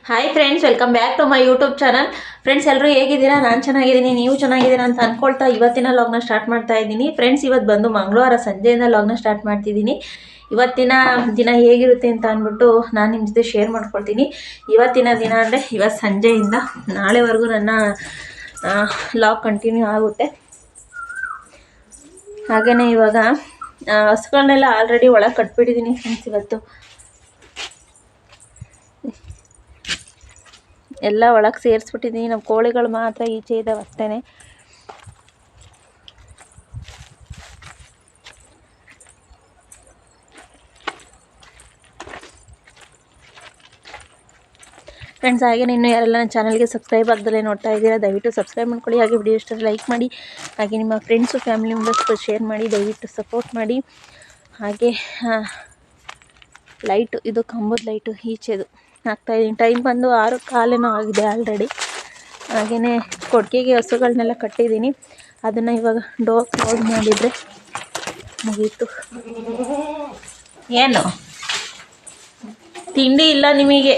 Hi friends, welcome back to my YouTube channel. Friends, ಎಲ್ಲರೂ ಹೇಗಿದ್ದೀರಾ? ನಾನು ಚೆನ್ನಾಗಿದ್ದೀನಿ, ನೀವು ಚೆನ್ನಾಗಿದ್ದೀರಾ ಅಂತ ಅಂದ್ಕೊಳ್ತಾ ಇವತ್ತಿನ ಲಾಗ್ನ ಸ್ಟಾರ್ಟ್ ಮಾಡ್ತಾ ಇದ್ದೀನಿ. ಫ್ರೆಂಡ್ಸ್, ಇವತ್ತು ಬಂದು ಮಂಗಳವಾರ ಸಂಜೆಯಿಂದ ಲಾಗ್ನ ಸ್ಟಾರ್ಟ್ ಮಾಡ್ತಿದ್ದೀನಿ. ಇವತ್ತಿನ ದಿನ ಹೇಗಿರುತ್ತೆ ಅಂತ ಅಂದ್ಬಿಟ್ಟು ನಾನು ನಿಮ್ಮ ಜೊತೆ ಶೇರ್ ಮಾಡ್ಕೊಳ್ತೀನಿ. ಇವತ್ತಿನ ದಿನ ಅಂದರೆ ಇವತ್ತು ಸಂಜೆಯಿಂದ ನಾಳೆವರೆಗೂ ನನ್ನ ಲಾಗ್ ಕಂಟಿನ್ಯೂ ಆಗುತ್ತೆ. ಹಾಗೆಯೇ ಇವಾಗ ಹಸುಗಳನ್ನೆಲ್ಲ ಆಲ್ರೆಡಿ ಒಳಗೆ ಕಟ್ಬಿಟ್ಟಿದ್ದೀನಿ ಫ್ರೆಂಡ್ಸ್. ಇವತ್ತು ಎಲ್ಲ ಒಳಗೆ ಸೇರಿಸ್ಬಿಟ್ಟಿದ್ದೀನಿ. ನಮ್ಮ ಕೋಳಿಗಳು ಮಾತ್ರ ಈಚೆ ಇದ್ದಾವೆ ಅಷ್ಟೇ. ಫ್ರೆಂಡ್ಸ್, ಹಾಗೆ ಇನ್ನೂ ಯಾರೆಲ್ಲ ನನ್ನ ಚಾನಲ್ಗೆ ಸಬ್ಸ್ಕ್ರೈಬ್ ಆಗ್ದಲೇ ನೋಡ್ತಾ ಇದ್ದೀರಾ, ದಯವಿಟ್ಟು ಸಬ್ಸ್ಕ್ರೈಬ್ ಮಾಡ್ಕೊಳ್ಳಿ. ಹಾಗೆ ವಿಡಿಯೋ ಇಷ್ಟ ಲೈಕ್ ಮಾಡಿ, ಹಾಗೆ ನಿಮ್ಮ ಫ್ರೆಂಡ್ಸು ಫ್ಯಾಮಿಲಿ ಮೆಂಬರ್ಸ್ಗೂ ಶೇರ್ ಮಾಡಿ, ದಯವಿಟ್ಟು ಸಪೋರ್ಟ್ ಮಾಡಿ. ಹಾಗೆ ಲೈಟು, ಇದು ಕಂಬದ ಲೈಟು ಈಚೆದು ಹಾಕ್ತಾಯಿದ್ದೀನಿ. ಟೈಮ್ ಬಂದು 6:15 ಆಗಿದೆ ಆಲ್ರೆಡಿ. ಹಾಗೆಯೇ ಕೊಟ್ಟಿಗೆಗೆ ಹಸುಗಳನ್ನೆಲ್ಲ ಕಟ್ಟಿದ್ದೀನಿ. ಅದನ್ನು ಇವಾಗ ಡೋರ್ ಕ್ಲೋಸ್ ಮಾಡಿದರೆ ಮುಗೀತು. ಏನು ತಿಂಡಿ ಇಲ್ಲ ನಿಮಗೆ?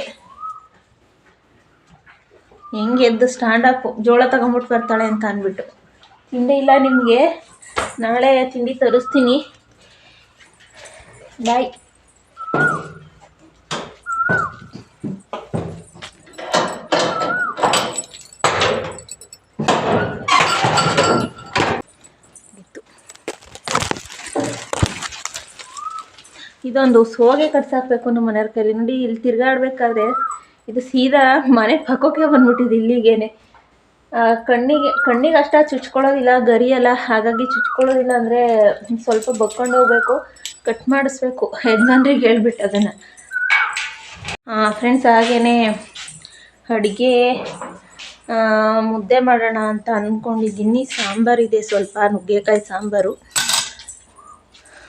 ಹೆಂಗೆ ಎದ್ದು ಸ್ಟ್ಯಾಂಡ್ ಅಪ್, ಜೋಳ ತಗೊಂಬಿಟ್ಟು ಬರ್ತಾಳೆ ಅಂತ ಅಂದ್ಬಿಟ್ಟು. ತಿಂಡಿ ಇಲ್ಲ ನಿಮಗೆ? ನಾಳೆ ತಿಂಡಿ ತರಿಸ್ತೀನಿ. ಬಾಯ್. ಇದೊಂದು ಸೋಗೆ ಕಟ್ಸಾಕ್ಬೇಕು ನಮ್ಮ ಮನೆಯವ್ರ ಕೈಲಿ. ನೋಡಿ, ಇಲ್ಲಿ ತಿರ್ಗಾಡ್ಬೇಕಾದ್ರೆ ಇದು ಸೀದಾ ಮನೆ ಪಕ್ಕಕ್ಕೆ ಬಂದ್ಬಿಟ್ಟಿದೆ ಇಲ್ಲಿಗೇನೆ. ಕಣ್ಣಿಗೆ ಅಷ್ಟ ಚುಚ್ಕೊಳ್ಳೋದಿಲ್ಲ, ಗರಿ ಎಲ್ಲ, ಹಾಗಾಗಿ ಚುಚ್ಕೊಳ್ಳೋದಿಲ್ಲ. ಅಂದರೆ ಸ್ವಲ್ಪ ಬಕ್ಕೊಂಡು ಹೋಗ್ಬೇಕು, ಕಟ್ ಮಾಡಿಸ್ಬೇಕು. ಯಜಮಾನ್ರಿಗೆ ಹೇಳ್ಬಿಟ್ಟು ಅದನ್ನು. ಫ್ರೆಂಡ್ಸ್, ಹಾಗೆಯೇ ಅಡುಗೆ ಮುದ್ದೆ ಮಾಡೋಣ ಅಂತ ಅಂದ್ಕೊಂಡಿದ್ದೀನಿ. ಸಾಂಬಾರಿದೆ, ಸ್ವಲ್ಪ ನುಗ್ಗೆಕಾಯಿ ಸಾಂಬಾರು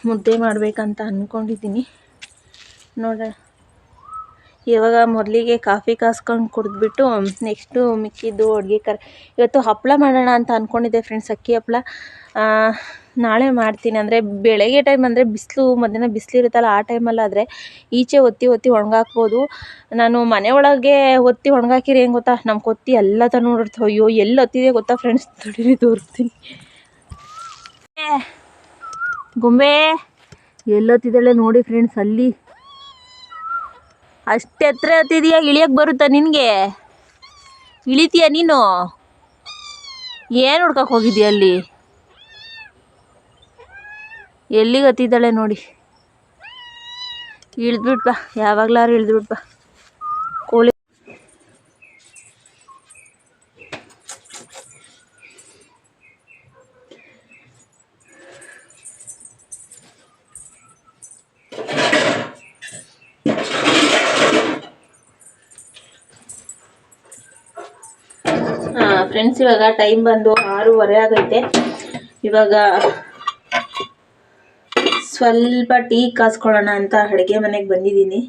ಮುದ್ದೆ ಮಾಡಬೇಕಂತ ಅಂದ್ಕೊಂಡಿದ್ದೀನಿ. ನೋಡೋಣ. ಇವಾಗ ಮೊದಲಿಗೆ ಕಾಫಿ ಕಾಸ್ಕೊಂಡು ಕುಡಿದ್ಬಿಟ್ಟು ನೆಕ್ಸ್ಟು ಮಿಕ್ಕಿದ್ದು ಅಡುಗೆ ಇವತ್ತು ಹಪ್ಪಳ ಮಾಡೋಣ ಅಂತ ಅಂದ್ಕೊಂಡಿದ್ದೆ ಫ್ರೆಂಡ್ಸ್. ಅಕ್ಕಿ ಹಪ್ಪಳ ನಾಳೆ ಮಾಡ್ತೀನಿ. ಅಂದರೆ ಬೆಳಗ್ಗೆ ಟೈಮ್ ಅಂದರೆ ಬಿಸಿಲು, ಮಧ್ಯಾಹ್ನ ಬಿಸಿಲಿರುತ್ತಲ್ಲ, ಆ ಟೈಮಲ್ಲಾದರೆ ಈಚೆ ಒತ್ತಿ ಒಣಗಾಕ್ಬೋದು. ನಾನು ಮನೆ ಒಳಗೆ ಒತ್ತಿ ಒಣಗಾಕಿರಿ ಏನು ಗೊತ್ತಾ, ನಮ್ಮ ಕೊತ್ತಿ ಎಲ್ಲ ತ ನೋಡಿರ್ತಾವೆ. ಅಯ್ಯೋ, ಎಲ್ಲಿ ಹೊತ್ತಿದೆ ಗೊತ್ತಾ ಫ್ರೆಂಡ್ಸ್? ತಡೀರಿ ತೋರಿಸ್ತೀನಿ. ಗೊಂಬೆ ಎಲ್ಲೊತ್ತಿದ್ದಾಳೆ ನೋಡಿ ಫ್ರೆಂಡ್ಸ್. ಅಲ್ಲಿ ಅಷ್ಟು ಎತ್ತರ ಹತ್ತಿದೆಯಾ? ಇಳಿಯೋಕ್ಕೆ ಬರುತ್ತಾ ನಿನಗೆ? ಇಳಿತೀಯ ನೀನು? ಏನು ಹುಡ್ಕಕ್ಕೆ ಹೋಗಿದ್ದೀಯ ಅಲ್ಲಿ? ಎಲ್ಲಿಗೆ ಹತ್ತಿದ್ದಾಳೆ ನೋಡಿ. ಇಳಿದ್ಬಿಟ್ಟು ಬಾ, ಯಾವಾಗಲಾರು ಇಳಿದ್ಬಿಟ್ಟು ಬಾ. ಕೋಳಿ ಫ್ರೆಂಡ್ಸ್, ಇವಾಗ ಟೈಮ್ ಬಂದು 6:15 ಆಗೈತೆ. ಇವಾಗ ಸ್ವಲ್ಪ ಟೀ ಕಾಸ್ಕೊಳ್ಳೋಣ ಅಂತ ಅಡುಗೆ ಮನೆಗೆ ಬಂದಿದ್ದೀನಿ.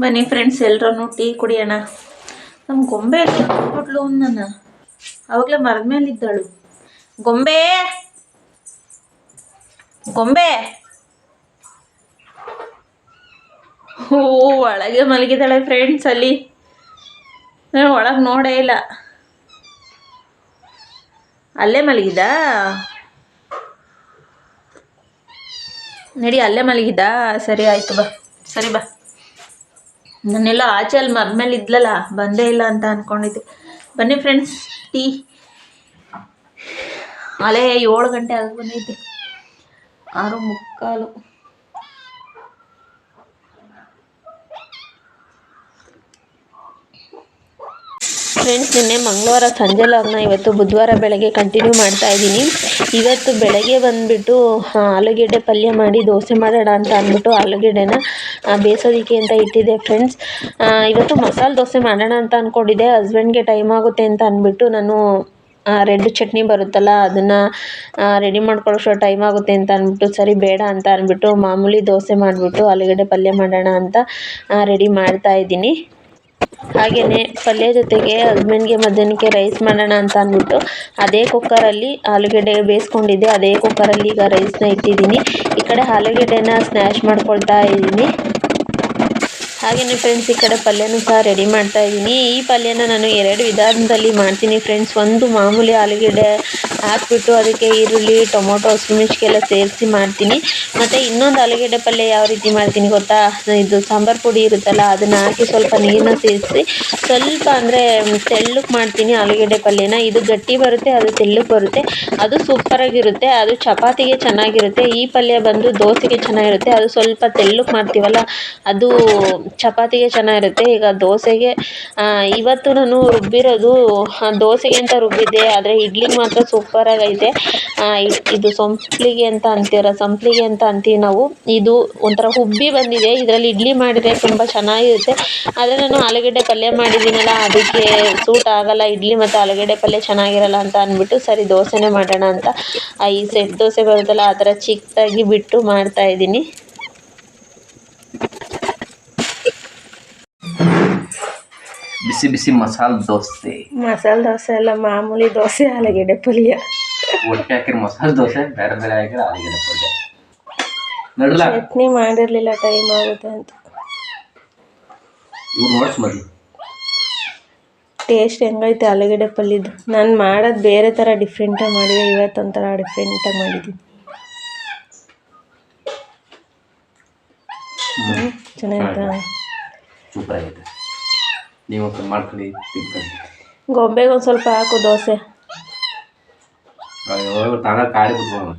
ಬನ್ನಿ ಫ್ರೆಂಡ್ಸ್, ಎಲ್ಲರೂ ಟೀ ಕುಡಿಯೋಣ. ನಮ್ಮ ಗೊಂಬೆ ಕೊಟ್ಬಿಟ್ಲು ನಾನು ಅವಾಗಲೇ ಮರದ ಮೇಲೆ ಇದ್ದಾಳು. ಗೊಂಬೆ ಗೊಂಬೆ ಒಳಗೆ ಮಲಗಿದ್ದಾಳೆ ಫ್ರೆಂಡ್ಸ್. ಅಲ್ಲಿ ನಾನು ಒಳಗೆ ನೋಡೇ ಇಲ್ಲ. ಅಲ್ಲೇ ಮಲಗಿದ್ದ? ನಡಿ, ಅಲ್ಲೇ ಮಲಗಿದ್ದ? ಸರಿ ಆಯಿತು, ಬಾ. ಸರಿ ಬಾ. ನಾನೆಲ್ಲ ಆಚೆ ಅಲ್ಲಿ ಮರದ ಮೇಲೆ ಇದ್ಲಲ್ಲ, ಬಂದೇ ಇಲ್ಲ ಅಂತ ಅಂದ್ಕೊಂಡಿದ್ದೆ. ಬನ್ನಿ ಫ್ರೆಂಡ್ಸ್, ಟೀ. ಅಲ್ಲೇ 7 ಗಂಟೆ ಆಗಿ ಬಂದೈತೆ, 6:45. ಫ್ರೆಂಡ್ಸ್, ನಿನ್ನೆ ಮಂಗಳವಾರ ಸಂಜೆ ಲಾಗ್ನ ಇವತ್ತು ಬುಧವಾರ ಬೆಳಗ್ಗೆ ಕಂಟಿನ್ಯೂ ಮಾಡ್ತಾ ಇದ್ದೀನಿ. ಇವತ್ತು ಬೆಳಗ್ಗೆ ಬಂದುಬಿಟ್ಟು ಆಲೂಗೆಡ್ಡೆ ಪಲ್ಯ ಮಾಡಿ ದೋಸೆ ಮಾಡೋಣ ಅಂತ ಅಂದ್ಬಿಟ್ಟು ಆಲೂಗೆಡ್ಡೆನ ಬೇಯಿಸೋದಕ್ಕೆ ಅಂತ ಇಟ್ಟಿದ್ದೆ ಫ್ರೆಂಡ್ಸ್. ಇವತ್ತು ಮಸಾಲೆ ದೋಸೆ ಮಾಡೋಣ ಅಂತ ಅಂದ್ಕೊಂಡಿದ್ದೆ. ಹಸ್ಬೆಂಡ್ಗೆ ಟೈಮ್ ಆಗುತ್ತೆ ಅಂತ ಅಂದ್ಬಿಟ್ಟು ನಾನು ರೆಡ್ ಚಟ್ನಿ ಬರುತ್ತಲ್ಲ ಅದನ್ನು ರೆಡಿ ಮಾಡ್ಕೊಳ್ಳೋಷ್ಟು ಟೈಮ್ ಆಗುತ್ತೆ ಅಂತ ಅಂದ್ಬಿಟ್ಟು ಸರಿ ಬೇಡ ಅಂತ ಅಂದ್ಬಿಟ್ಟು ಮಾಮೂಲಿ ದೋಸೆ ಮಾಡಿಬಿಟ್ಟು ಆಲೂಗಡ್ಡೆ ಪಲ್ಯ ಮಾಡೋಣ ಅಂತ ರೆಡಿ ಮಾಡ್ತಾ ಇದ್ದೀನಿ. ಹಾಗೆಯೇ ಪಲ್ಯ ಜೊತೆಗೆ ಹಸ್ಬೆಂಡ್ಗೆ ಮಧ್ಯಾಹ್ನಕ್ಕೆ ರೈಸ್ ಮಾಡೋಣ ಅಂತ ಅಂದ್ಬಿಟ್ಟು ಅದೇ ಕುಕ್ಕರಲ್ಲಿ ಆಲೂಗೆಡ್ಡೆ ಬೇಯಿಸ್ಕೊಂಡಿದ್ದೆ. ಅದೇ ಕುಕ್ಕರಲ್ಲಿ ಈಗ ರೈಸ್ನ ಇಟ್ಟಿದ್ದೀನಿ. ಈ ಕಡೆ ಆಲೂಗೆಡ್ಡೆನ ಸ್ನ್ಯಾಶ್ ಮಾಡ್ಕೊಳ್ತಾ ಇದ್ದೀನಿ. ಹಾಗೆಯೇ ಫ್ರೆಂಡ್ಸ್, ಈ ಕಡೆ ಪಲ್ಯನೂ ಸಹ ರೆಡಿ ಮಾಡ್ತಾ ಇದ್ದೀನಿ. ಈ ಪಲ್ಯನ ನಾನು 2 ವಿಧಾನದಲ್ಲಿ ಮಾಡ್ತೀನಿ ಫ್ರೆಂಡ್ಸ್. ಒಂದು ಮಾಮೂಲಿ ಆಲೂಗೆಡ್ಡೆ ಹಾಕ್ಬಿಟ್ಟು ಅದಕ್ಕೆ ಈರುಳ್ಳಿ, ಟೊಮೊಟೊ, ಹಸಿಮೆಣಸಿನ್ಕಾಯಿ ಸೇರಿಸಿ ಮಾಡ್ತೀನಿ. ಮತ್ತು ಇನ್ನೊಂದು ಆಲೂಗೆಡ್ಡೆ ಪಲ್ಯ ಯಾವ ರೀತಿ ಮಾಡ್ತೀನಿ ಗೊತ್ತಾ? ಇದು ಸಾಂಬಾರು ಪುಡಿ ಇರುತ್ತಲ್ಲ ಅದನ್ನು ಹಾಕಿ ಸ್ವಲ್ಪ ನೀರನ್ನ ಸೇರಿಸಿ ಸ್ವಲ್ಪ ಅಂದರೆ ತೆಳ್ಳಗೆ ಮಾಡ್ತೀನಿ ಆಲೂಗೆಡ್ಡೆ ಪಲ್ಯನ. ಇದು ಗಟ್ಟಿ ಬರುತ್ತೆ, ಅದು ತೆಳ್ಳಗೆ ಬರುತ್ತೆ. ಅದು ಸೂಪರಾಗಿರುತ್ತೆ. ಅದು ಚಪಾತಿಗೆ ಚೆನ್ನಾಗಿರುತ್ತೆ. ಈ ಪಲ್ಯ ಬಂದು ದೋಸೆಗೆ ಚೆನ್ನಾಗಿರುತ್ತೆ. ಅದು ಸ್ವಲ್ಪ ತೆಳ್ಳಗೆ ಮಾಡ್ತೀವಲ್ಲ ಅದು ಚಪಾತಿಗೆ ಚೆನ್ನಾಗಿರುತ್ತೆ. ಈಗ ದೋಸೆಗೆ ಇವತ್ತು ನಾನು ರುಬ್ಬಿರೋದು ದೋಸೆಗೆ ಅಂತ ರುಬ್ಬಿದ್ದೆ, ಆದರೆ ಇಡ್ಲಿಗೆ ಮಾತ್ರ ಸೂಪರಾಗೈತೆ. ಇದು ಸಂಪ್ಲಿಗೆ ಅಂತ ಅಂತೀವಿ ನಾವು. ಇದು ಒಂಥರ ಹುಬ್ಬಿ ಬಂದಿದೆ. ಇದರಲ್ಲಿ ಇಡ್ಲಿ ಮಾಡಿದರೆ ತುಂಬ ಚೆನ್ನಾಗಿರುತ್ತೆ. ಆದರೆ ನಾನು ಆಲೂಗೆಡ್ಡೆ ಪಲ್ಯ ಮಾಡಿದ್ದೀನಲ್ಲ ಅದಕ್ಕೆ ಸೂಟ್ ಆಗಲ್ಲ. ಇಡ್ಲಿ ಮತ್ತು ಆಲೂಗೆಡ್ಡೆ ಪಲ್ಯ ಚೆನ್ನಾಗಿರಲ್ಲ ಅಂತ ಅಂದ್ಬಿಟ್ಟು ಸರಿ ದೋಸೆನೇ ಮಾಡೋಣ ಅಂತ ಈ ಸೆಟ್ ದೋಸೆ ಬರುತ್ತಲ್ಲ ಆ ಥರ ಚಿಕ್ಕದಾಗಿ ಬಿಟ್ಟು ಮಾಡ್ತಾಯಿದ್ದೀನಿ. ಬಿಸಿ ಬಿಸಿ ಮಸಾಲೆ ದೋಸೆ ಅಲ್ಲ, ಮಾಮೂಲಿ ದೋಸೆ ಆಲೂಗೆಡ್ಡೆ ಪಲ್ಯ. ಹೊಟ್ಟೆ ಹಾಕಿರೋ ಮಸಾಲೆ ದೋಸೆ, ಬೇರೆ ಬೇರೆ ಹಾಕಿರೋ ಆಲೂಗೆಡ್ಡೆ ಪಲ್ಯ. ನಡ್ಲ ಚಟ್ನಿ ಮಾಡಿರಲಿಲ್ಲ, ಟೈಮ್ ಆಗುತ್ತೆ ಅಂತ. ಇವ್ರು ನೋಡ್ಸ್ ಮದಿ ಟೇಸ್ಟ್ ಹೆಂಗೈತೆ ಆಲೂಗೆಡ್ಡೆ ಪಲ್ಯದ್ದು? ನಾನು ಮಾಡೋದು ಬೇರೆ ಥರ ಡಿಫ್ರೆಂಟಾಗಿ ಮಾಡಿದೆ. ಇವತ್ತೊಂಥರ ಡಿಫ್ರೆಂಟಾಗಿ ಮಾಡಿದ್ದೀನಿ. ಚೆನ್ನಾಗಿತ್ತಾ? ಸೂಪರ್ ಆಗೈತೆ. ನೀವು ಮಾಡ್ಕೊಂಡು ತಿನ್ಕೊಂಡು ಗೊಂಬೆಗೆ ಒಂದು ಸ್ವಲ್ಪ ಹಾಕು ದೋಸೆ. ತಾನ ಕಾಡಿ ಬಿಟ್ಕೊಂಡು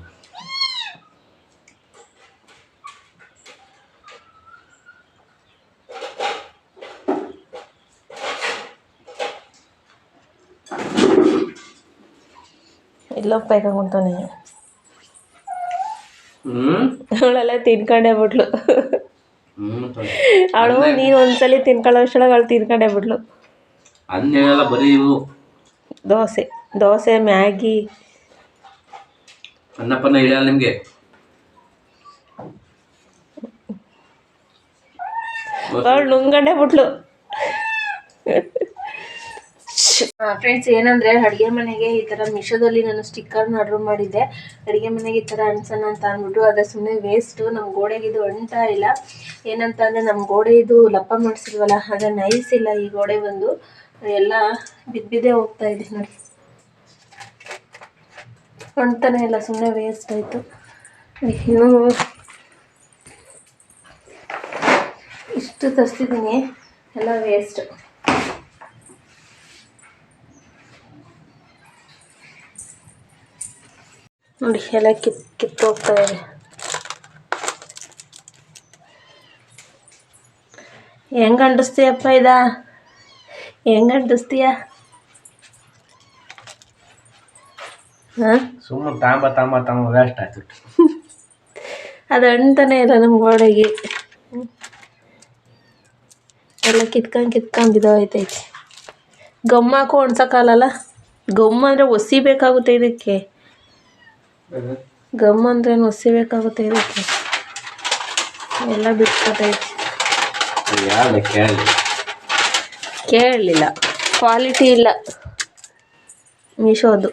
ಎಲ್ಲೋ ಪೈಕೊಂತಾನೆ. ಅವಳೆಲ್ಲ ತಿನ್ಕೊಂಡೇ ಬಿಟ್ಲು. ಅವಳು ನೀನು ಒಂದ್ಸಲಿ ತಿನ್ಕೊಳ್ಳೋ ಅಷ್ಟೊಳಗೆ ಅವಳು ತಿನ್ಕೊಂಡೇ ಬಿಟ್ಲು. ಅನ್ನೆಲ್ಲ ಬರೀ ಇವು ದೋಸೆ ಮ್ಯಾಗಿ ಅನ್ನಪನ್ನ ಇಳಿಯಲ್ಲ ನಿಮಗೆ. ಅವಳು ನುಂಗಂಡೇ ಬಿಟ್ಲು. ಫ್ರೆಂಡ್ಸ್, ಏನಂದರೆ ಅಡುಗೆ ಮನೆಗೆ ಈ ಥರ ಮಿಶೋದಲ್ಲಿ ನಾನು ಸ್ಟಿಕ್ಕರ್ನ ಆರ್ಡ್ರ್ ಮಾಡಿದ್ದೆ. ಅಡುಗೆ ಮನೆಗೆ ಈ ಥರ ಅನ್ಸೋಣ ಅಂತ ಅಂದ್ಬಿಟ್ಟು. ಆದರೆ ಸುಮ್ಮನೆ ವೇಸ್ಟು. ನಮ್ಮ ಗೋಡೆಗೆ ಇದು ಅಂಟ್ತಾ ಇಲ್ಲ. ಏನಂತ ಅಂದರೆ ನಮ್ಮ ಗೋಡೆ ಇದು ಲಪ್ಪ ಮಾಡಿಸಿಲ್ವಲ್ಲ, ಆದರೆ ನೈಸ್ ಇಲ್ಲ ಈ ಗೋಡೆ ಬಂದು. ಎಲ್ಲ ಬಿದ್ದೇ ಹೋಗ್ತಾ ಇದೆ ನೋಡಿ. ಅಂಟ್ತಾನೆ ಇಲ್ಲ, ಸುಮ್ಮನೆ ವೇಸ್ಟ್ ಆಯಿತು. ಇನ್ನೂ ಇಷ್ಟು ತರಿಸಿದ್ದೀನಿ, ಎಲ್ಲ ವೇಸ್ಟ್. ನೋಡಿ ಎಲ್ಲ ಕಿತ್ತು ಹೋಗ್ತಾ ಇದೆ. ಹೆಂಗೆ ಅಂಟಿಸ್ತೀಯಪ್ಪ ಹೆಂಗೆ ಅಂಟಿಸ್ತೀಯ? ಸುಮ್ಮನೆ ತಾಂಬ ವೇಸ್ಟ್ ಆಯ್ತು. ಅದು ಅಂತಾನೆ ಇಲ್ಲ ನಮ್ಮ ಗೋಡೆಗೆ. ಎಲ್ಲ ಕಿತ್ಕೊಂಡು ಬಿದ್ದೋಯ್ತೈತೆ. ಗಮ್ಮಾಕು ಅಣ್ಸೋಕ್ಕಾಗಲ್ಲ. ಗಮ್ ಅಂದರೆ ಒಸಿಬೇಕಾಗುತ್ತೆ ಇದಕ್ಕೆ. ಗಮ್ ಅಂದ್ರೆ ಒಸಿಬೇಕಾಗುತ್ತೆ ಇದಕ್ಕೆ. ಎಲ್ಲ ಬಿಟ್ಕೊತೈತೆ. ಕೇಳಲಿಲ್ಲ, ಕ್ವಾಲಿಟಿ ಇಲ್ಲ ಮೀಶೋದು.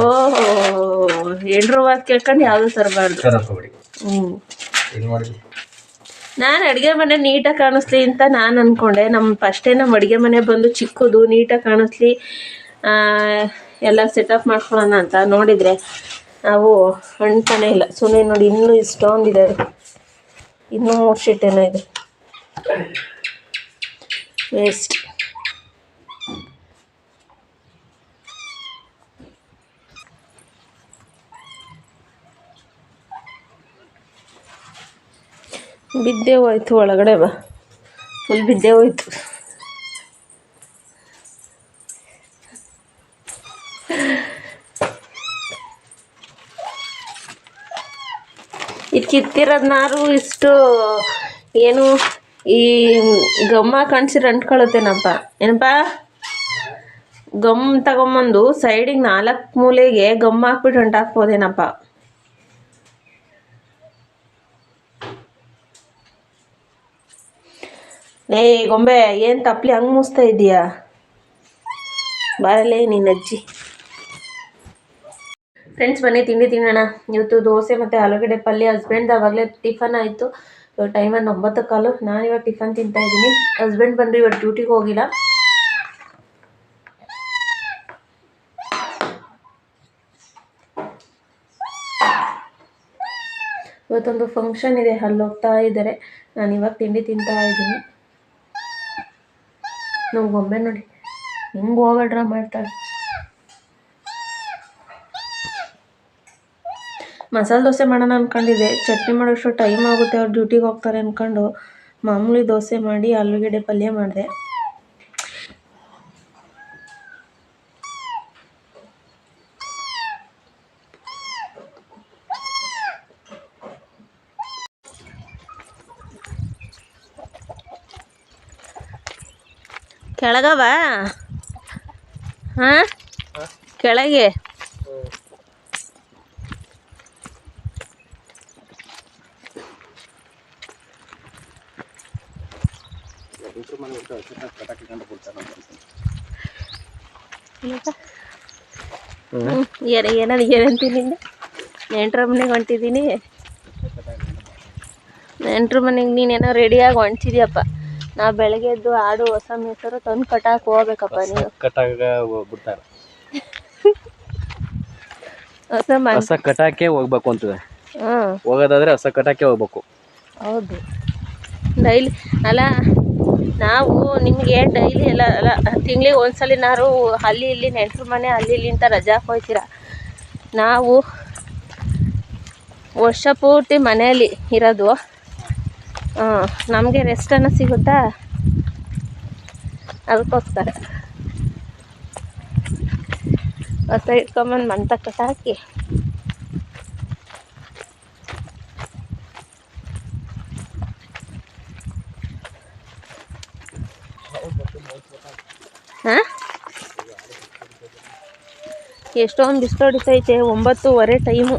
ಓಹೋ, ಎಂಡ್ರು ಮಾತು ಕೇಳ್ಕೊಂಡು ಯಾವುದು ತರಬಾರ್ದು. ನಾನು ಅಡುಗೆ ಮನೆ ನೀಟಾಗಿ ಕಾಣಿಸ್ಲಿ ಅಂತ ನಾನು ಅಂದ್ಕೊಂಡೆ. ಫಸ್ಟೇ ನಮ್ಮ ಅಡುಗೆ ಮನೆ ಬಂದು ಚಿಕ್ಕದು, ನೀಟಾಗಿ ಕಾಣಿಸ್ಲಿ, ಎಲ್ಲ ಸೆಟಪ್ ಮಾಡ್ಕೊಳ್ಳೋಣ ಅಂತ ನೋಡಿದರೆ ನಾವು ಅಂಟ್ತಾನೆ ಇಲ್ಲ. ಸುಮ್ಮನೆ ನೋಡಿ, ಇನ್ನೂ ಇಷ್ಟೊಂದಿದೆ, ಇನ್ನೂ 3 ಶೀಟ್ ಏನೋ ಇದೆ, ವೇಸ್ಟ್. ಬಿದ್ದೇ ಹೋಯ್ತು ಒಳಗಡೆ ಬಾ, ಫುಲ್ ಬಿದ್ದೇ ಹೋಯ್ತು. ಇದು ಕಿತ್ತಿರೋದ್ನಾರು ಇಷ್ಟು ಏನು ಈ ಗಮ್ಮ ಕಣ್ಸಿರ ಅಂಟ್ಕೊಳತ್ತೇನಪ್ಪ. ಏನಪ್ಪ, ಗಮ್ ತಗೊಂಬಂದು ಸೈಡಿಗೆ 4 ಮೂಲೆಗೆ ಗಮ್ ಹಾಕ್ಬಿಟ್ಟು ಅಂಟಾಕ್ಬೋದೇನಪ್ಪ. ಗೊಂಬೆ ಏನು ತಪ್ಪಲಿ ಹಂಗೆ ಮುಸ್ತಾ ಇದೀಯಾ? ಬಾರಲೇ ನಿನ್ನ ಅಜ್ಜಿ. ಫ್ರೆಂಡ್ಸ್ ಬನ್ನಿ ತಿಂಡಿ ತಿನ್ನೋಣ. ಇವತ್ತು ದೋಸೆ ಮತ್ತು ಆಲೂಗಡ್ಡೆ ಪಲ್ಯ. ಹಸ್ಬೆಂಡ್ ಆವಾಗಲೇ ಟಿಫನ್ ಆಯಿತು. ಇವಾಗ ಟೈಮ್ 9:15. ನಾನು ಇವಾಗ ಟಿಫನ್ ತಿಂತಾಯಿದ್ದೀನಿ. ಹಸ್ಬೆಂಡ್ ಬಂದು ಇವತ್ತು ಡ್ಯೂಟಿಗೆ ಹೋಗಿಲ್ಲ. ಇವತ್ತೊಂದು ಫಂಕ್ಷನ್ ಇದೆ, ಅಲ್ಲಿ ಹೋಗ್ತಾ ಇದ್ದಾರೆ. ನಾನು ಇವಾಗ ತಿಂಡಿ ತಿಂತಾ ಇದ್ದೀನಿ. ನಮ್ಮ ಗೊಂಬೆ ನೋಡಿ ಹೆಂಗೆ ಹೋಗಡ್ರ ಮಾಡ್ತಾಳೆ. ಮಸಾಲೆ ದೋಸೆ ಮಾಡೋಣ ಅಂದ್ಕೊಂಡಿದ್ದೆ, ಚಟ್ನಿ ಮಾಡೋಷ್ಟು ಟೈಮ್ ಆಗುತ್ತೆ, ಅವ್ರು ಡ್ಯೂಟಿಗೆ ಹೋಗ್ತಾರೆ ಅಂದ್ಕೊಂಡು ಮಾಮೂಲಿ ದೋಸೆ ಮಾಡಿ ಆಲೂಗಡ್ಡೆ ಪಲ್ಯ ಮಾಡಿದೆ. ಕೆಳಗವ ಹಾಂ ಕೆಳಗೆ ಏನಂತೀನಿ, ನೆಂಟ್ರ ಮನೆಗೆ ಹೊಂಟಿದ್ದೀನಿ. ನೆಂಟ್ರ ಮನೆಗೆ ನೀನೇನೋ ರೆಡಿಯಾಗಿ ಹೊಂಟಿದ್ಯಪ್ಪ. ನಾ ಬೆಳಗ್ಗೆ ಎದ್ದು ಆಡು ಹೊಸ ಮೇಸರು ತಂದು ಕಟ್ಟಾಕ್ ಹೋಗ್ಬೇಕಪ್ಪ. ನೀವು ಹೊಸ ಕಟಾಕೆ ಹೋಗ್ಬೇಕು ಅಂತದೆ. ಹೋಗೋದಾದ್ರೆ ಹೊಸ ಕಟಾಕೆ ಹೋಗ್ಬೇಕು. ಹೌದು, ಡೈಲಿ ಅಲ್ಲ, ನಾವು ನಿಮಗೆ ಡೈಲಿ ಎಲ್ಲ ಅಲ್ಲ, ತಿಂಗಳಿಗೆ ಒಂದ್ಸಲಿನಾರು ಅಲ್ಲಿ ಇಲ್ಲಿ ನೆಂಟ್ರ ಮನೆ ಅಲ್ಲಿ ಇಲ್ಲಿ ಅಂತ ರಜಾ ಹೋಗ್ತೀರ. ನಾವು ವರ್ಷ ಪೂರ್ತಿ ಮನೆಯಲ್ಲಿ ಇರೋದು. ನಮಗೆ ರೆಸ್ಟನ್ನು ಸಿಗುತ್ತಾ? ಅದಕ್ಕೋಸ್ಕರ ಹೊಸ ಇಟ್ಕೊಂಬಂದು ಮಂತ ಕಟ್ಟಾಕಿ ಹಾಂ. ಎಷ್ಟೊಂದು ಬಿಸಿಲು ಹೊಡಿತೈತೆ. 9:15 ಟೈಮು.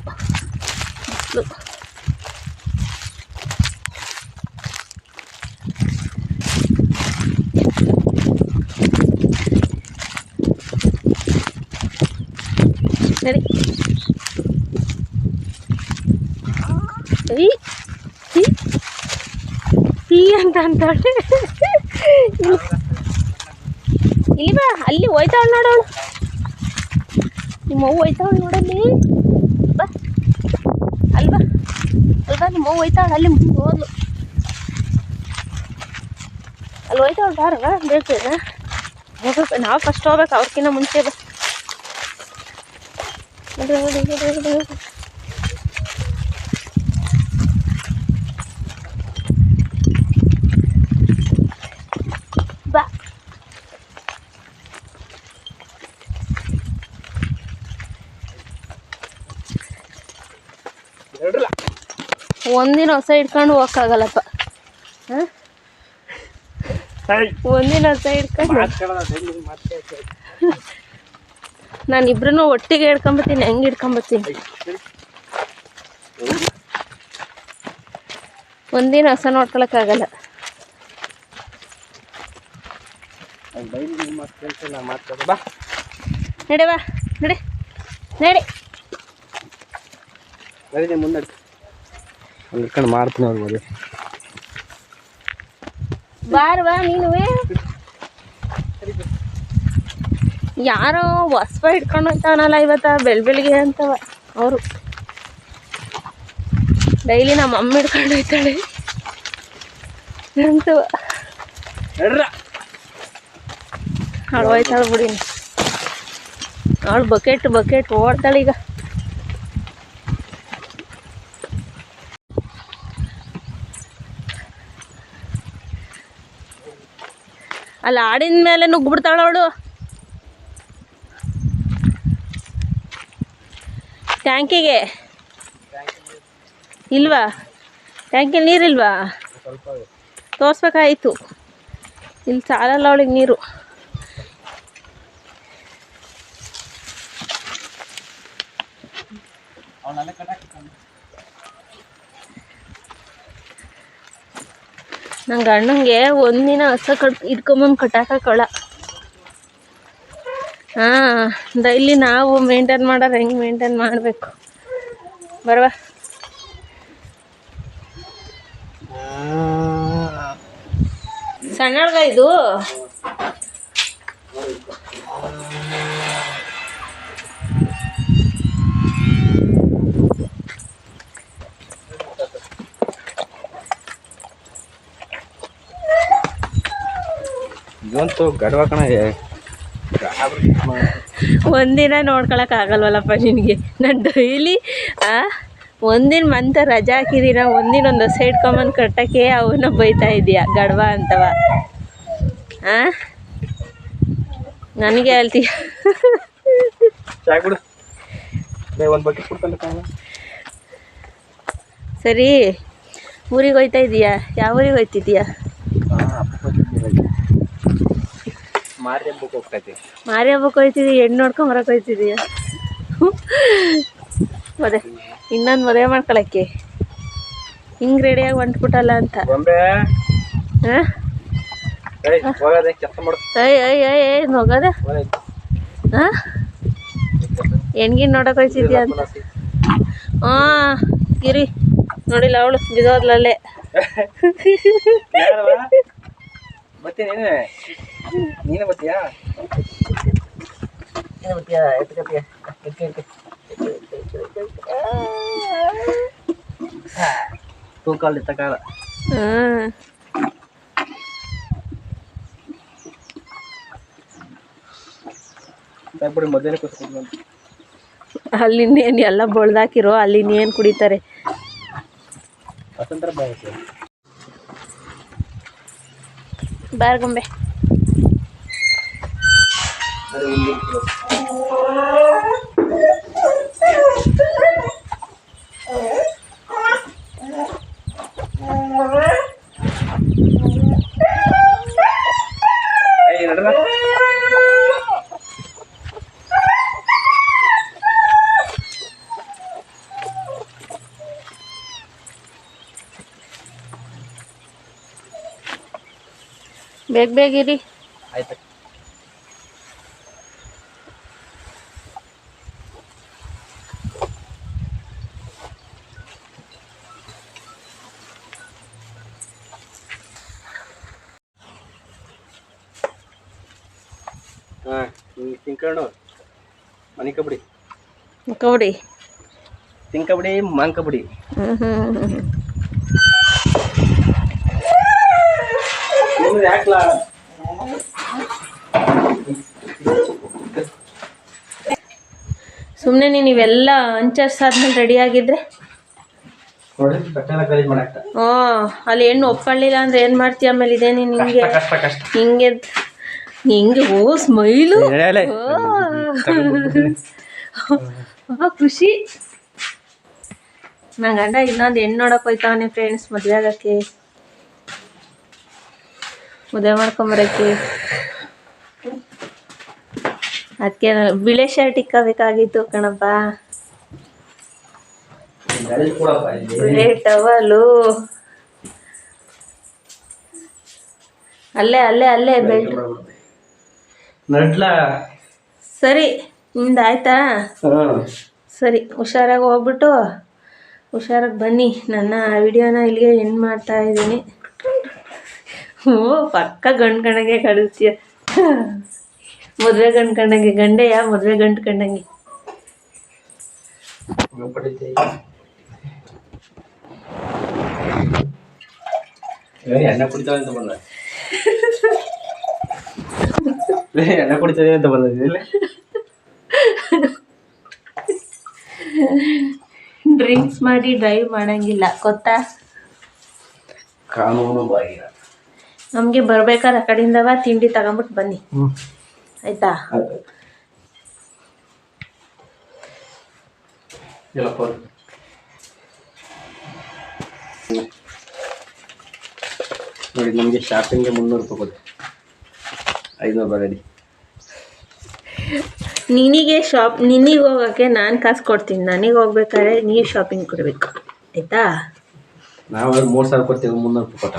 ಬಿಸಿಲು ನಡಿ. ಈ ಅಂತ ಅಂತಾಳೆ. ಇಲ್ಲಿ ಬಾ, ಅಲ್ಲಿ ಹೋಯ್ತಾವಳು ನೋಡೋಳು. ನಿಮ್ಮ ಅವ್ವ ಹೋಯ್ತಾವಳು ನೋಡಲ್ಲಿ. ಬಾ ಅಲ್ವಾ ಅಲ್ವಾ, ನಿಮ್ಮ ಅವ್ವ ಹೋಯ್ತಾವಳು ಅಲ್ಲಿ ಮುಂದೆ ಹೋದ್ಲು. ಅಲ್ಲಿ ಹೋಯ್ತಾವಳು. ಬಾರವ ಬೇಕೇನ ಹೋಗ್ಬೇಕು. ನಾವು ಫಸ್ಟ್ ಹೋಗ್ಬೇಕು, ಅವ್ರಕ್ಕಿಂತ ಮುಂಚೆ. ಬಾ ಬಾ. ಒಂದಿನ ಹೊಸ ಇಟ್ಕೊಂಡು ಹೋಗಕ್ಕಾಗಲ್ಲಪ್ಪ. ಒಂದಿನ ಹೊಸ ಇಟ್ಕೊಂಡು ನಾನು ಇಬ್ರು ಒಟ್ಟಿಗೆ ಹಿಡ್ಕೊಂಬತ್ತೀನಿ. ಹೆಂಗೆ ಹಿಡ್ಕೊಂಬತ್ತೀನಿ? ಒಂದಿನ ಹೊಸ ನೋಡ್ಕೊಳಕ್ಕಾಗಲ್ಲ. ನಡೆ ಬಾ, ನಡೆ ನಡೆ. ಮುಂದೆ ಮಾಡ್ತೀನಿ ಅವ್ರು ಮದುವೆ. ಬಾರವಾ ನೀನುವೇ. ಯಾರೋ ಹೊಸ್ವ ಹಿಡ್ಕೊಂಡು ಹೋಗ್ತಾವನಲ್ಲ ಇವತ್ತ ಬೆಳಿಗ್ಗೆ ಅಂತವ ಅವರು. ಡೈಲಿ ನಮ್ಮ ಅಮ್ಮ ಹಿಡ್ಕೊಂಡು ಹೋಗ್ತಾಳೆ ಅಂತವ. ಅವಳು ಹೋಯ್ತಾಳೆ ಬಿಡಿ. ಅವಳು ಬಕೆಟ್ ಓಡ್ತಾಳೀಗ. ಅಲ್ಲಿ ಆಡಿನ ಮೇಲೆ ನುಗ್ಗಿಬಿಡ್ತಾಳ ಅವಳು. ಟ್ಯಾಂಕಿಗೆ ಇಲ್ವಾ? ಟ್ಯಾಂಕಿಗೆ ನೀರಿಲ್ವಾ? ತೋರಿಸ್ಬೇಕಾಯಿತು. ಇಲ್ಲಿ ಸಾಲಲ್ಲ ಅವಳಿಗೆ ನೀರು. ನನ್ನ ಗಂಡಂಗೆ ಒಂದಿನ ಹಸ ಇಟ್ಕೊಂಬಂದು ಕಟ್ಟಾಕಳ. ಹಾಂ, ಡೈಲಿ ನಾವು ಮೇಂಟೈನ್ ಮಾಡೋರು ಹೆಂಗೆ ಮೇಂಟೈನ್ ಮಾಡಬೇಕು ಬರವಾ? ಸಣ್ಣಳ್ಗ ಇದು ಇದಂತೂ ಗಡ್ವ ಕಣ. ಒಂದಿನ ನೋಡ್ಕೊಳಕ್ ಆಗಲ್ವಲ್ಲಪ್ಪ ನಿನಗೆ. ನಾನು ಡೈಲಿ ಒಂದಿನ ಮಂತ ರಜಾ ಹಾಕಿದ್ದೀನ, ಒಂದಿನ ಒಂದು ಹೊಸ ಇಟ್ಕೊಂಬಂದು ಕಟ್ಟಕ್ಕೆ ಅವನ್ನ ಬೈತಾ ಇದೀಯ ಗಡ್ವ ಅಂತವ. ನನಗೆ ಹೇಳ್ತೀಯ. ಸರಿ, ಊರಿಗೆ ಹೋಯ್ತಾ ಇದೀಯಾ? ಯಾವ ಊರಿಗೆ ಹೋಯ್ತಿದ್ದೀಯಾ? ಮಾರಿ ಹಬ್ಬಕ್ಕೆ ಹೋಯ್ತಿದ್ದೀಯ? ಹೆಣ್ಣು ನೋಡ್ಕೊಂಡು ಬರಕ್ಕೆ ಹೋಯ್ತಿದ್ದೀಯ? ಇನ್ನೊಂದು ಮದುವೆ ಮಾಡ್ಕೊಳಕ್ಕೆ ಹಿಂಗೆ ರೆಡಿಯಾಗಿ ಹೊಂಟ್ಬಿಟ್ಟಲ್ಲ ಅಂತ. ಹೋಗೋದ ಹೆಣ್ಗಿನ್ ನೋಡಕ್ ಹೋಯ್ತಿದ್ಯಾ ಅಂತ. ಗಿರಿ ನೋಡಿಲ್ಲ ಅವಳು ಬಿದೋದ್ಲಲ್ಲೇ. ನೀನು ಬತ್ತೀಯಾ? ತೂಕಾಲ ತಕಾಲ. ಅಲ್ಲಿ ಇನ್ನೇನು ಎಲ್ಲ ಬಳ್ದಾಕಿರೋ, ಅಲ್ಲಿ ಇನ್ನೇನು ಕುಡಿತಾರೆ. ಬಾರ್ಗೊಂಬೆ ಬೇಗ ಇರಿ. ಆಯ್ತು. ತಿಂಕಣು ಮನಿ ಕಬಡ್ಡಿ ಕಬಡ್ಡಿ ತಿಂಕಬಡ್ಡಿ ಮಾನ್ ಕಬಡ್ಡಿ. ಸುಮ್ಮನೆ ನೀವೆಲ್ಲ ಅಂಚರ್ಸಾದ್ಮೇಲೆ ರೆಡಿ ಆಗಿದ್ರೆ ಅಲ್ಲಿ ಹೆಣ್ಣು ಒಪ್ಕೊಳ್ಳಿಲ್ಲ ಅಂದ್ರೆ ಏನ್ ಮಾಡ್ತೀಯ? ಆಮೇಲೆ ಇದೇ ನಿಂಗೆ ಹಿಂಗೆ ಸ್ಮೈಲು ಖುಷಿ. ನನ್ನ ಗಂಡ ಇನ್ನೊಂದು ಹೆಣ್ಣು ನೋಡಕ್ ಹೋಯ್ತಾವನೆ ಫ್ರೆಂಡ್ಸ್, ಮದುವೆ ಆಗಕ್ಕೆ, ಮದುವೆ ಮಾಡ್ಕೊಂಬರಕ್ಕೆ. ಅದಕ್ಕೆ ಬಿಳೆ ಶರ್ಟ್ ಇಕ್ಕಬೇಕಾಗಿತ್ತು ಕಣಪ್ಪ, ಬಿಳೆ ಟವಲು. ಅಲ್ಲೇ ಅಲ್ಲೇ ಅಲ್ಲೇ ಬೆಲ್ಟ್. ಸರಿ, ನಿಮ್ದು ಆಯ್ತಾ? ಸರಿ, ಹುಷಾರಾಗಿ ಹೋಗ್ಬಿಟ್ಟು ಹುಷಾರಾಗಿ ಬನ್ನಿ. ನನ್ನ ವಿಡಿಯೋನ ಇಲ್ಲಿಗೆ ಎಂಡ್ ಮಾಡ್ತಾ ಇದ್ದೀನಿ. ಪಕ್ಕ ಗಂಡು ಕಣಗೆ ಕಳಿಸ್ತೀಯ. ಮದುವೆ ಗಂಡು ಕಂಡಂಗೆ, ಗಂಡೆಯ ಮದುವೆ ಗಂಡು ಕಂಡಂಗೆ. ಎಣ್ಣೆ ಕುಡಿತಾವೆ ಅಂತ ಬಂದ, ಎಣ್ಣೆ ಕುಡಿತದೆ ಅಂತ ಬಂದಿಲ್ಲ. ಡ್ರಿಂಕ್ಸ್ ಮಾಡಿ ಡ್ರೈವ್ ಮಾಡಂಗಿಲ್ಲ ಗೊತ್ತಾ? ಕಾನೂನು ಬಾಹಿರ. ನಮಗೆ ಬರ್ಬೇಕಾದ್ರೆ ಆ ಕಡೆಯಿಂದವ ತಿಂಡಿ ತಗೊಂಬಿಟ್ಟು ಬನ್ನಿ, ಆಯ್ತಾ? ನೋಡಿ ನಮಗೆ ಶಾಪಿಂಗ್ಗೆ 300 ರೂಪಾಯಿ ಕೊಡಿ, 500 ಬರಡಿ. ನಿನಗೆ ಹೋಗೋಕ್ಕೆ ನಾನು ಕಾಸು ಕೊಡ್ತೀನಿ, ನನಗೆ ಹೋಗ್ಬೇಕಾದ್ರೆ ನೀವು ಶಾಪಿಂಗ್ ಕೊಡಬೇಕು, ಆಯ್ತಾ? ನಾವು 3000 ಕೊಡ್ತೀವಿ, 300 ರೂಪಾಯಿ ಕೊಟ್ಟ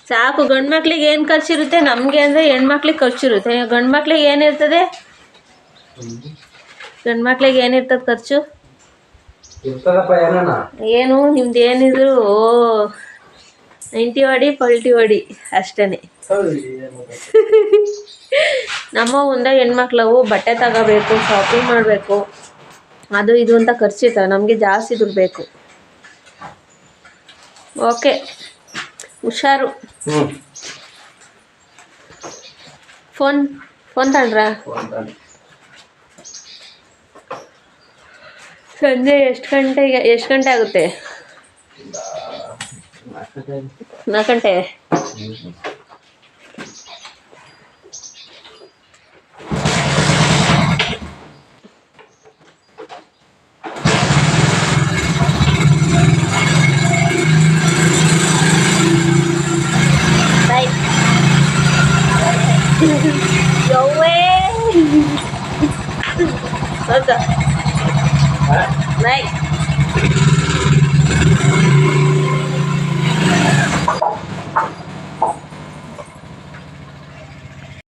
ಸಾಕು. ಗಂಡು ಮಕ್ಳಿಗೆ ಏನು ಖರ್ಚಿರುತ್ತೆ, ನಮಗೆ ಅಂದರೆ ಹೆಣ್ಮಕ್ಳಿಗೆ ಖರ್ಚಿರುತ್ತೆ. ಗಂಡು ಮಕ್ಳಿಗೆ ಏನಿರ್ತದೆ, ಗಂಡು ಮಕ್ಳಿಗೆ ಏನಿರ್ತದೆ ಖರ್ಚು? ಏನು ನಿಮ್ದು ಏನಿದ್ರು 90 ಹೊಡಿ ಪಲ್ಟಿ ಹೊಡಿ ಅಷ್ಟೇ. ನಮ್ಮ ಒಂದೇ ಹೆಣ್ಮಕ್ಳವು ಬಟ್ಟೆ ತಗೋಬೇಕು, ಶಾಪಿಂಗ್ ಮಾಡಬೇಕು, ಅದು ಇದು ಅಂತ ಖರ್ಚಿರ್ತವೆ. ನಮಗೆ ಜಾಸ್ತಿ ದುಡ್ಡು ಬೇಕು. ಓಕೆ, ಹುಷಾರು. ಫೋನ್ ತಗೊಂಡ್ರ? ಸಂಜೆ ಎಷ್ಟು ಗಂಟೆ ಆಗುತ್ತೆ? 4 ಗಂಟೆ. Bye.